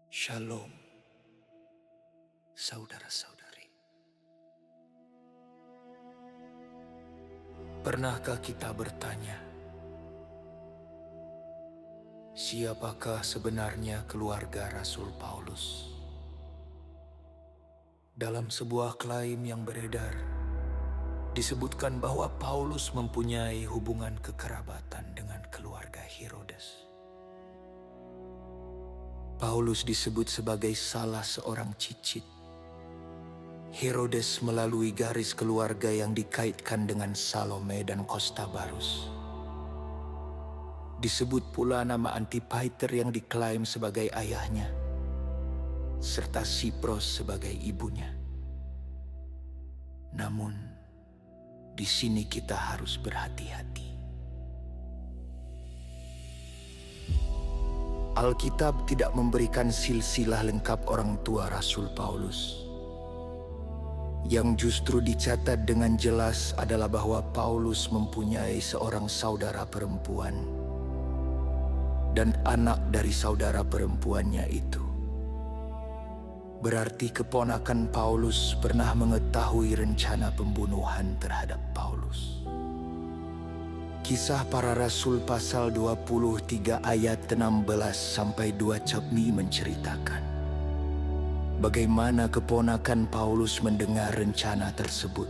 Shalom, saudara-saudari. Pernahkah kita bertanya, siapakah sebenarnya keluarga Rasul Paulus? Dalam sebuah klaim yang beredar, disebutkan bahwa Paulus mempunyai hubungan kekerabatan dengan keluarga Herodes. Paulus disebut sebagai salah seorang cicit Herodes melalui garis keluarga yang dikaitkan dengan Salome dan Kostabarus. Disebut pula nama Antipater yang diklaim sebagai ayahnya, serta Sipros sebagai ibunya. Namun, di sini kita harus berhati-hati. Alkitab tidak memberikan silsilah lengkap orang tua Rasul Paulus. Yang justru dicatat dengan jelas adalah bahwa Paulus mempunyai seorang saudara perempuan dan anak dari saudara perempuannya itu. Berarti keponakan Paulus pernah mengetahui rencana pembunuhan terhadap Paulus. Kisah Para Rasul pasal 23 ayat 16 sampai 2 Capni menceritakan bagaimana keponakan Paulus mendengar rencana tersebut,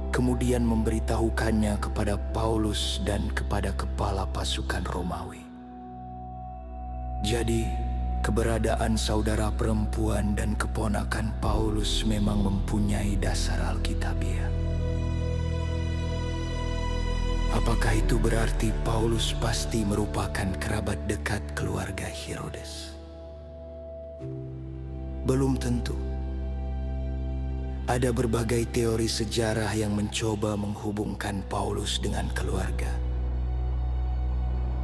kemudian memberitahukannya kepada Paulus dan kepada kepala pasukan Romawi. Jadi, keberadaan saudara perempuan dan keponakan Paulus memang mempunyai dasar alkitabiah. Apakah itu berarti Paulus pasti merupakan kerabat dekat keluarga Herodes? Belum tentu. Ada berbagai teori sejarah yang mencoba menghubungkan Paulus dengan keluarga.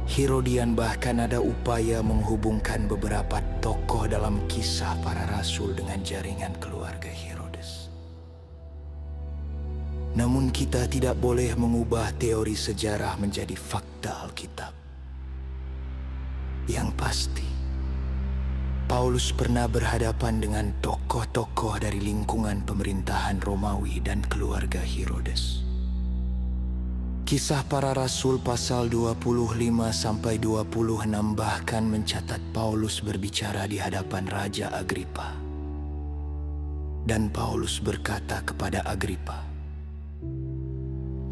Herodian bahkan ada upaya menghubungkan beberapa tokoh dalam kisah para rasul dengan jaringan keluarga Herodes. Namun kita tidak boleh mengubah teori sejarah menjadi fakta Alkitab. Yang pasti, Paulus pernah berhadapan dengan tokoh-tokoh dari lingkungan pemerintahan Romawi dan keluarga Herodes. Kisah Para Rasul pasal 25-26 bahkan mencatat Paulus berbicara di hadapan Raja Agripa. Dan Paulus berkata kepada Agripa,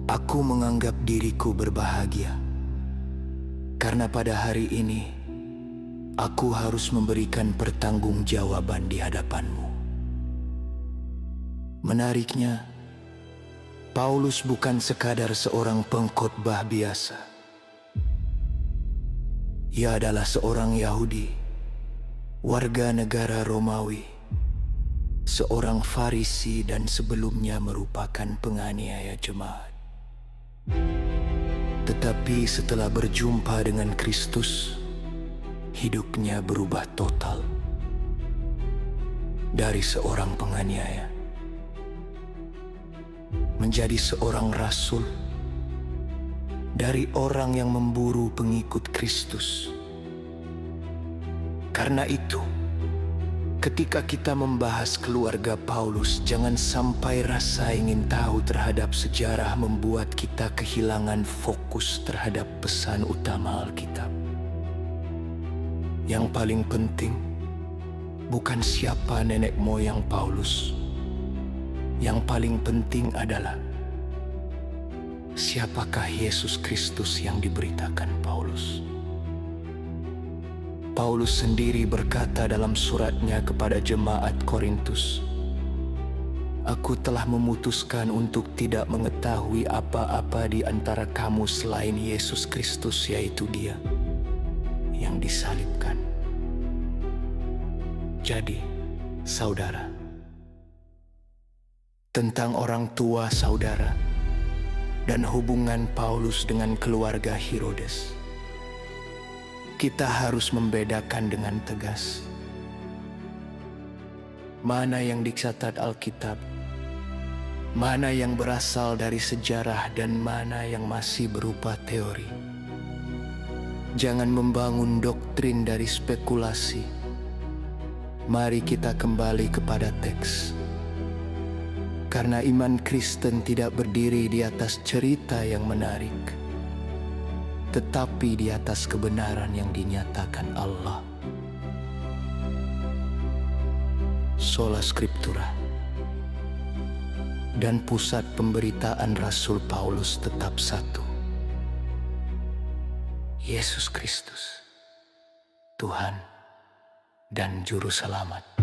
"Aku menganggap diriku berbahagia, karena pada hari ini aku harus memberikan pertanggungjawaban di hadapanmu." Menariknya, Paulus bukan sekadar seorang pengkhotbah biasa. Ia adalah seorang Yahudi, warga negara Romawi, seorang Farisi dan sebelumnya merupakan penganiaya jemaat. Tetapi setelah berjumpa dengan Kristus, hidupnya berubah total. Dari seorang penganiaya menjadi seorang rasul, dari orang yang memburu pengikut Kristus. Karena itu, ketika kita membahas keluarga Paulus, jangan sampai rasa ingin tahu terhadap sejarah membuat kita kehilangan fokus terhadap pesan utama Alkitab. Yang paling penting bukan siapa nenek moyang Paulus. Yang paling penting adalah siapakah Yesus Kristus yang diberitakan Paulus. Paulus sendiri berkata dalam suratnya kepada jemaat Korintus, "Aku telah memutuskan untuk tidak mengetahui apa-apa di antara kamu selain Yesus Kristus, yaitu Dia yang disalibkan." Jadi, saudara, tentang orang tua saudara dan hubungan Paulus dengan keluarga Herodes, kita harus membedakan dengan tegas mana yang dicatat Alkitab, mana yang berasal dari sejarah, dan mana yang masih berupa teori. Jangan membangun doktrin dari spekulasi Mari kita kembali kepada teks. Karena iman Kristen tidak berdiri di atas cerita yang menarik, tetapi di atas kebenaran yang dinyatakan Allah. Sola Scriptura. Dan pusat pemberitaan Rasul Paulus tetap satu. Yesus Kristus, Tuhan dan Juru Selamat.